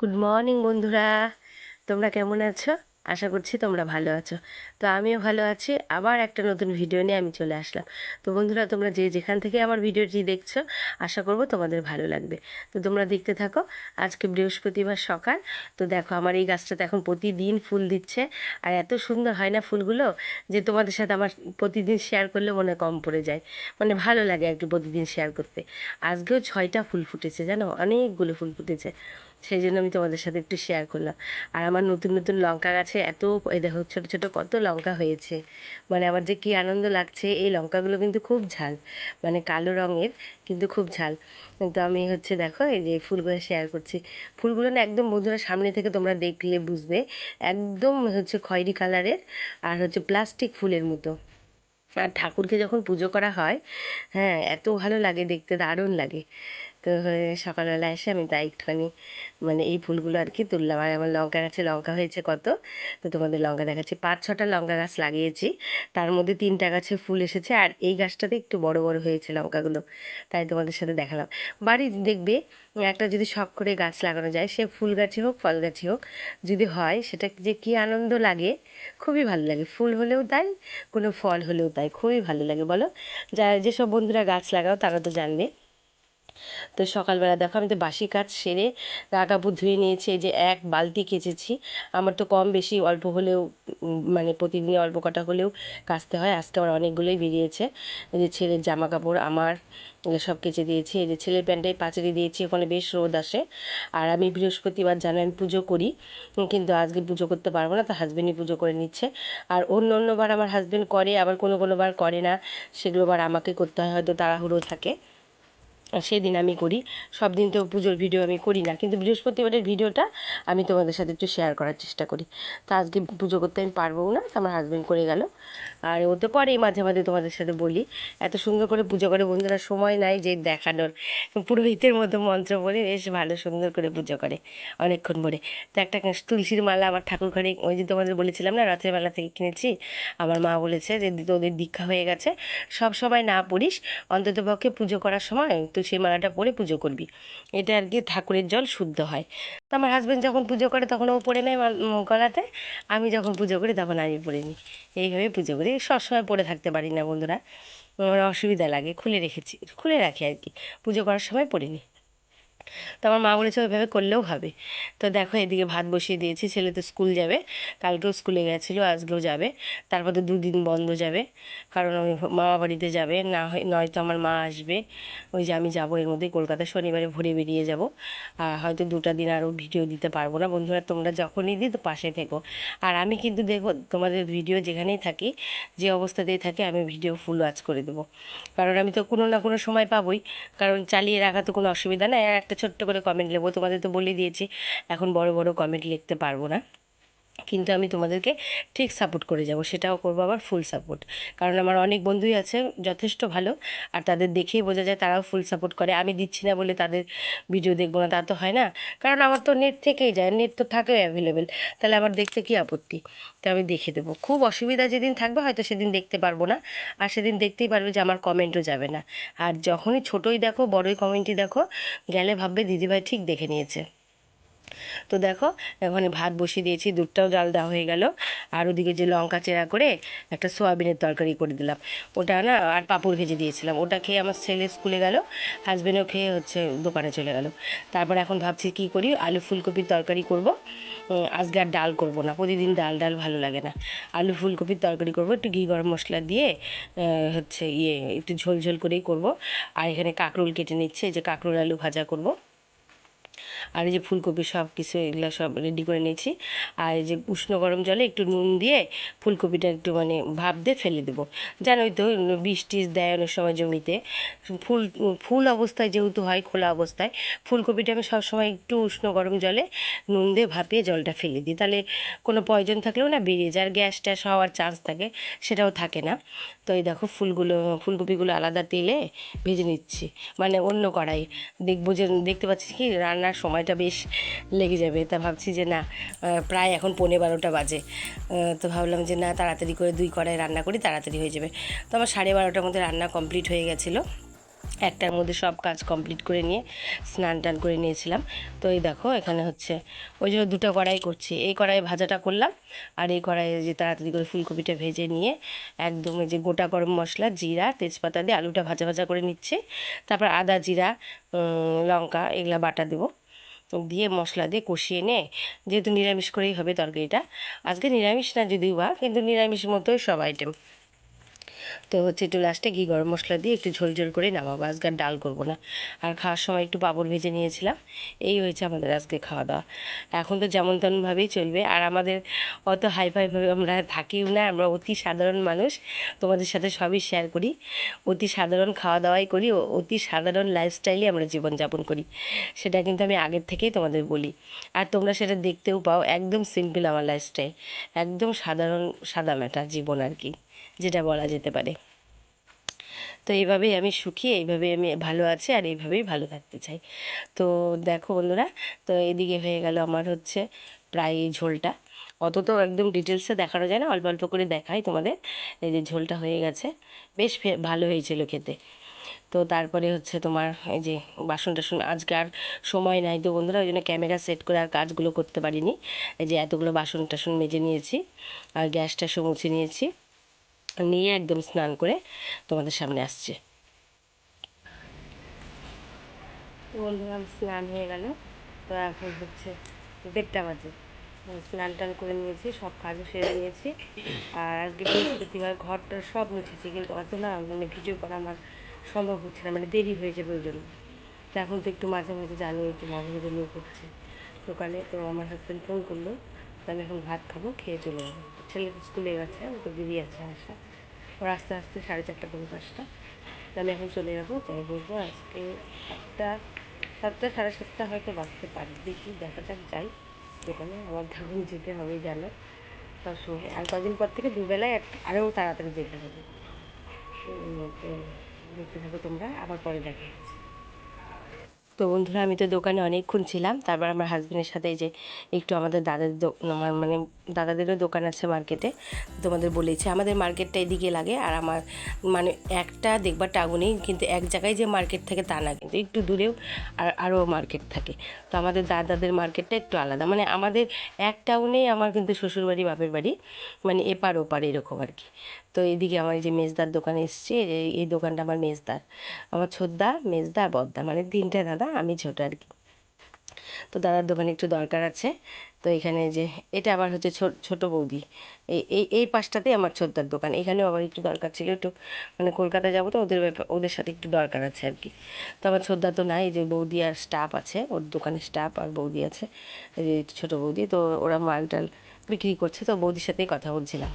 Good morning বন্ধুরা, তোমরা কেমন আছো? আশা করছি তোমরা ভালো আছো। তো আমিও ভালো আছি। আবার একটা নতুন ভিডিও নিয়ে আমি চলে আসলাম। তো বন্ধুরা, তোমরা যে যেখান থেকে আমার ভিডিওটি দেখছো, আশা করব তোমাদের ভালো লাগবে। তো তোমরা দেখতে থাকো। আজকে বৃহস্পতিবার সকাল। তো দেখো, আমার এই গাছটাতে এখন প্রতিদিন ফুল দিচ্ছে। আর এত সুন্দর হয় না ফুলগুলো, যে তোমাদের সাথে আমার প্রতিদিন শেয়ার করলে মনে কম পড়ে যায়। মানে ভালো লাগে একটু প্রতিদিন শেয়ার করতে। আজকেও 6টা ফুল ফুটেছে, জানো, অনেকগুলো ফুল ফুটেছে। সেই জন্য আমি তোমাদের সাথে একটু শেয়ার করলাম। আর আমার নতুন নতুন লঙ্কা গাছে এত, এই দেখো ছোটো ছোটো কত লঙ্কা হয়েছে। মানে আমার যে কী আনন্দ লাগছে। এই লঙ্কাগুলো কিন্তু খুব ঝাল, মানে কালো রঙের, কিন্তু খুব ঝাল। তো আমি দেখো এই যে ফুলগুলো শেয়ার করছি। ফুলগুলো না একদম বন্ধুরা সামনে থেকে তোমরা দেখলে বুঝবে, একদম খয়েরি কালারের, আর প্লাস্টিক ফুলের মতো। আর ঠাকুরকে যখন পুজো করা হয়, হ্যাঁ, এত ভালো লাগে দেখতে, দারুণ লাগে। তো সকালবেলা এসে আমি তাই একটুখানি মানে এই ফুলগুলো আর কি তুললাম। আর আমার লঙ্কা গাছে লঙ্কা হয়েছে কত, তো তোমাদের লঙ্কা দেখাচ্ছি। 5-6টা লঙ্কা গাছ লাগিয়েছি, তার মধ্যে 3টা গাছে ফুল এসেছে, আর এই গাছটাতে একটু বড় বড় হয়েছে লঙ্কাগুলো, তাই তোমাদের সাথে দেখালাম। বাড়ি দেখবে একটা যদি শখ করে গাছ লাগানো যায়, সে ফুল গাছই হোক ফল গাছই হোক, যদি হয় সেটা যে কী আনন্দ লাগে, খুবই ভালো লাগে। ফুল হলেও তাই, কোনো ফল হলেও তাই, খুবই ভালো লাগে বলো। যেসব বন্ধুরা গাছ লাগাও তারা তো জানবে। তো সকালবেলা দেখো আমি তো বাসি কাজ সেরে গা কাপড় ধুয়ে নিয়েছি। এই যে এক বালতি কেচেছি। আমার তো কম বেশি অল্প হলেও মানে প্রতিদিন অল্প কটা হলেও কাচতে হয়। আজকে আমার অনেকগুলোই বেরিয়েছে। এই যে ছেলের জামা কাপড় আমার সব কেচে দিয়েছি। এই যে ছেলের প্যান্টটাই পাঁচিয়ে দিয়েছি, ওখানে বেশ রোদ আসে। আর আমি বৃহস্পতিবার জানেন পুজো করি, কিন্তু আজকে পুজো করতে পারবো না, তো হাজবেন্ডই পুজো করে নিচ্ছে। আর অন্য অন্যবার আমার হাজবেন্ড করে, আবার কোনো কোনো বার করে না, সেগুলো বার আমাকে করতে হয়, হয়তো তাড়াহুড়ো থাকে, সেদিন আমি করি। সব দিন তো পুজোর ভিডিও আমি করি না, কিন্তু বৃহস্পতিবারের ভিডিওটা আমি তোমাদের সাথে একটু শেয়ার করার চেষ্টা করি। তো আজকে পুজো করতে আমি পারবো না, তো আমার হাজব্যান্ড করে গেল। আর ও তো পরেই মাঝে মাঝে তোমাদের সাথে বলি, এত সুন্দর করে পুজো করে বন্ধুরা, সময় নাই যে দেখানোর। পুরোহিতের মতো মন্ত্র বলে বেশ ভালো সুন্দর করে পুজো করে অনেকক্ষণ ধরে। তো একটা তুলসীর মালা আমার ঠাকুর ঘরে, ওই যে তোমাদের বলেছিলাম না রথের মেলা থেকে কিনেছি, আমার মা বলেছে যে তোদের দীক্ষা হয়ে গেছে, সব সময় না পড়িস, অন্ততপক্ষে পুজো করার সময় তুলসী মালাটা পরে পুজো করবি, এটা আর কি ঠাকুরের জল শুদ্ধ হয়। তো আমার হাজব্যান্ড যখন পুজো করে তখন ও পরে নেয় গলাতে, আমি যখন পুজো করি তখন আমি পরে নিই। এইভাবে পুজো করি। সবসময় পরে থাকতে পারি না বন্ধুরা, আমার অসুবিধা লাগে, খুলে রেখেছি, খুলে রাখি আর কি, পুজো করার সময় পরে নিই। তো আমার মা বলেছে ওইভাবে করলেও হবে। তো দেখো এদিকে ভাত বসিয়ে দিয়েছি, ছেলে তো স্কুল যাবে, কালকেও স্কুলে গেছিলো, আজকেও যাবে। তারপর তো 2 দিন বন্ধ যাবে, কারণ আমি মামা বাড়িতে যাবে, না হয় নয়তো আমার মা আসবে। ওই যে আমি যাবো এর মধ্যেই কলকাতা, শনিবারে ভোরে বেরিয়ে যাব। আর হয়তো 2টা দিন আরও ভিডিও দিতে পারবো না বন্ধুরা, তোমরা যখনই দিই তো পাশে থেকো। আর আমি কিন্তু দেখো তোমাদের ভিডিও যেখানেই থাকি, যে অবস্থাতেই থাকি, আমি ভিডিও ফুল ওয়াচ করে দেবো, কারণ আমি তো কোনো না কোনো সময় পাবোই। কারণ চালিয়ে রাখা তো কোনো অসুবিধা নেই। আর একটা ছোট্ট করে কমেন্ট নেবো, তোমাদের তো বলে দিয়েছি এখন বড় বড় কমেন্ট লিখতে পারবো না, কিন্তু আমি তোমাদেরকে ঠিক সাপোর্ট করে যাব, সেটাও করবো আবার ফুল সাপোর্ট। কারণ আমার অনেক বন্ধুই আছে যথেষ্ট ভালো, আর তাদের দেখেই বোঝা যায় তারাও ফুল সাপোর্ট করে। আমি দিচ্ছি না বলে তাদের ভিডিও দেখবো না, তা তো হয় না। কারণ আমার তো নেট থেকেই যায়, নেট তো থাকে অ্যাভেলেবেল, তাহলে আমার দেখতে কী আপত্তি। তো আমি দেখে দেবো। খুব অসুবিধা যেদিন থাকবে হয়তো সেদিন দেখতে পারবো না, আর সেদিন দেখতেই পারবে যে আমার কমেন্টও যাবে না। আর যখনই ছোটোই দেখো বড়োই কমেন্টই দেখো, গেলে ভাববে দিদিভাই ঠিক দেখে নিয়েছে। তো দেখো ওখানে ভাত বসিয়ে দিয়েছি, দুধটাও জাল দেওয়া হয়ে গেল। আর ওদিকে যে লঙ্কা চেরা করে একটা সোয়াবিনের তরকারি করে দিলাম, ওটা না, আর পাঁপড় ভেজে দিয়েছিলাম, ওটা খেয়ে আমার ছেলে স্কুলে গেল, হাজবেন্ডও খেয়ে দোকানে চলে গেল। তারপর এখন ভাবছি কি করি, আলু ফুলকপির তরকারি করব। আজকে আর ডাল করব না, প্রতিদিন ডাল ডাল ভালো লাগে না। আলু ফুলকপির তরকারি করব, একটু ঘি গরম মশলা দিয়ে, একটু ঝোল ঝোল করেই করব। আর এখানে কাঁকরোল কেটে নিচ্ছে, এই যে কাঁকরোল আলু ভাজা করব। আর এই যে ফুলকপি সব কিছু এগুলো সব রেডি করে নিয়েছি। আর এই যে উষ্ণ গরম জলে একটু নুন দিয়ে ফুলকপিটা একটু মানে ভাপ দিয়ে ফেলে দেবো। জানোই তো বীজ টিজ দেয় অনেক সময় জমিতে, ফুল ফুল অবস্থায় যেহেতু হয়, খোলা অবস্থায় ফুলকপিটা আমি সবসময় একটু উষ্ণ গরম জলে নুন দিয়ে ভাপিয়ে জলটা ফেলে দিই, তাহলে কোনো প্রয়োজন থাকলেও না বেরিয়ে যায়, আর গ্যাস ট্যাস হওয়ার চান্স থাকে, সেটাও থাকে না। তো এই দেখো ফুলকপিগুলো আলাদা তেলে ভেজে নিচ্ছি, মানে অন্য কড়াই। দেখবো যে দেখতে পাচ্ছি কি রান্নার সময়টা বেশ লেগে যাবে, তা ভাবছি যে না, প্রায় এখন 12:15 বাজে। তো ভাবলাম যে না, তাড়াতাড়ি করে 2 কড়াই রান্না করি, তাড়াতাড়ি হয়ে যাবে। তো আমার 12:30টার মধ্যে রান্না কমপ্লিট হয়ে গেছিলো। একটার মধ্যে সব কাজ কমপ্লিট করে নিয়ে স্নান টান করে নিয়েছিলাম। তো এই দেখো এখানে হচ্ছে ওই জন্য দুটো কড়াই করছি, এই কড়াইয়ে ভাজাটা করলাম আর এই কড়াইয়ে যে তাড়াতাড়ি করে ফুলকপিটা ভেজে নিয়ে একদম এই যে গোটা গরম মশলা, জিরা, তেজপাতা দিয়ে আলুটা ভাজা ভাজা করে নিচ্ছি। তারপর আদা, জিরা, লঙ্কা এগুলা বাটা দেবো, দিয়ে মশলা দিয়ে কষিয়ে নিয়ে, যেহেতু নিরামিষ করেই হবে তরকারিটা, আজকে নিরামিষ না যদিও বা, কিন্তু নিরামিষের মতোই সব আইটেম। তো হচ্ছে একটু লাস্টে ঘি গরম মশলা দিয়ে একটু ঝোল ঝোল করে নামাবো, আজকে আর ডাল করবো না। আর খাওয়ার সময় একটু পাঁপড় ভেজে নিয়েছিলাম। এই হয়েছে আমাদের আজকে খাওয়া দাওয়া। এখন তো যেমন তেমনভাবেই চলবে, আর আমাদের অত হাইফাইভাবে আমরা থাকিও না, আমরা অতি সাধারণ মানুষ, তোমাদের সাথে সবই শেয়ার করি, অতি সাধারণ খাওয়া দাওয়াই করি, অতি সাধারণ লাইফস্টাইলে আমরা জীবনযাপন করি। সেটা কিন্তু আমি আগের থেকেই তোমাদের বলি, আর তোমরা সেটা দেখতেও পাও। একদম সিম্পল আমার লাইফস্টাইল, একদম সাধারণ সাদামাটা জীবন আর কি, যেটা বলা যেতে পারে। তো এইভাবেই আমি সুখী, এইভাবেই আমি ভালো আছি, আর এইভাবেই ভালো থাকতে চাই। তো দেখো বন্ধুরা, তো এদিকে হয়ে গেল আমার হচ্ছে প্রায় ঝোলটা। অত তো একদম ডিটেলসে দেখানো যায় না, অল্প অল্প করে দেখাই তোমাদের। এই যে ঝোলটা হয়ে গেছে, বেশ ভালো হয়েছিল খেতে। তো তারপরে হচ্ছে তোমার এই যে বাসন টাসন, আজকে আর সময় নাই তো বন্ধুরা, ওই জন্য ক্যামেরা সেট করে আর কাজগুলো করতে পারিনি। এই যে এতগুলো বাসন টাসন মেজে নিয়েছি, আর গ্যাস ট্যাসও মুছে নিয়েছি, নিয়ে একদম স্নান করে তোমাদের সামনে আসছে। তো বন্ধুরা স্নান হয়ে গেল, তো এখন হচ্ছে 1:30 বাজে। স্নান টান করে নিয়েছি, সব কাজও সেরে নিয়েছি। আর আজকে বৃহস্পতিবার, ঘরটা সব মুছেছি, কিন্তু অত না মানে ভিডিও করা আমার সম্ভব হচ্ছে না, মানে দেরি হয়ে যাবে ওই জন্য। তো এখন তো একটু মাঝে মাঝে জানি, একটু মাঝে মাঝে নিয়ে করছে সকালে। তো আমার হাজব্যান্ড ফোন করলো, তো আমি এখন ভাত খাবো, খেয়ে চলে যাবো। ছেলে তো স্কুলে গেছে, ও তো দেরি আছে আসা, ওর আস্তে আস্তে 4:30 থেকে 5টা। তো আমি এখন চলে যাবো, তাই বলবো আজকে 7টা 7:30 হয়তো বাজতে পারে, দেখি দেখা যাক, যাই দোকানে, আমার তখন যেতে হবেই জানো সবসময়। আর কদিন পর থেকে দুবেলায় আরও তাড়াতাড়ি যেতে হবে। তো দেখতে থাকো তোমরা, আবার পরে দেখা হচ্ছে। তো বন্ধুরা আমি তো দোকানে অনেকক্ষণ ছিলাম, তারপর আমার হাজব্যান্ডের সাথে এই যে একটু আমাদের আমার মানে দাদাদেরও দোকান আছে মার্কেটে, তোমাদের বলেছি আমাদের মার্কেটটা এদিকে লাগে। আর আমার মানে একটা দেখবা টাউনেই, কিন্তু এক জায়গায় যে মার্কেট থাকে তা না, কিন্তু একটু দূরেও আরও মার্কেট থাকে। তো আমাদের দাদাদের মার্কেটটা একটু আলাদা, মানে আমাদের এক টাউনেই আমার কিন্তু শ্বশুরবাড়ি বাপের বাড়ি, মানে এপার ওপার এরকম আর কি। তো এইদিকে আমার এই যে মেজদার দোকানে এসেছি, এই দোকানটা আমার মেজদার, আমার ছোটদা, মেজদা, বড়দা, মানে 3টে দাদা, আমি ছোট আর কি। তো দাদার দোকানে একটু দরকার আছে। তো এখানে যে এটা আবার হচ্ছে ছোট বৌদি, এই এই এই পাশটাতেই আমার ছোটদার দোকান, এখানেও আবার একটু দরকার ছিল, একটু মানে কলকাতায় যাবো তো ওদের সাথে একটু দরকার আছে আর কি। তো আমার ছোটদা তো নাই, এই যে বৌদি আর স্টাফ আছে, ওর দোকানে স্টাফ আর বৌদি আছে, এই যে ছোটো বৌদি, তো ওরা মাল টাল বিক্রি করছে, তো বৌদির সাথেই কথা বলছিলাম।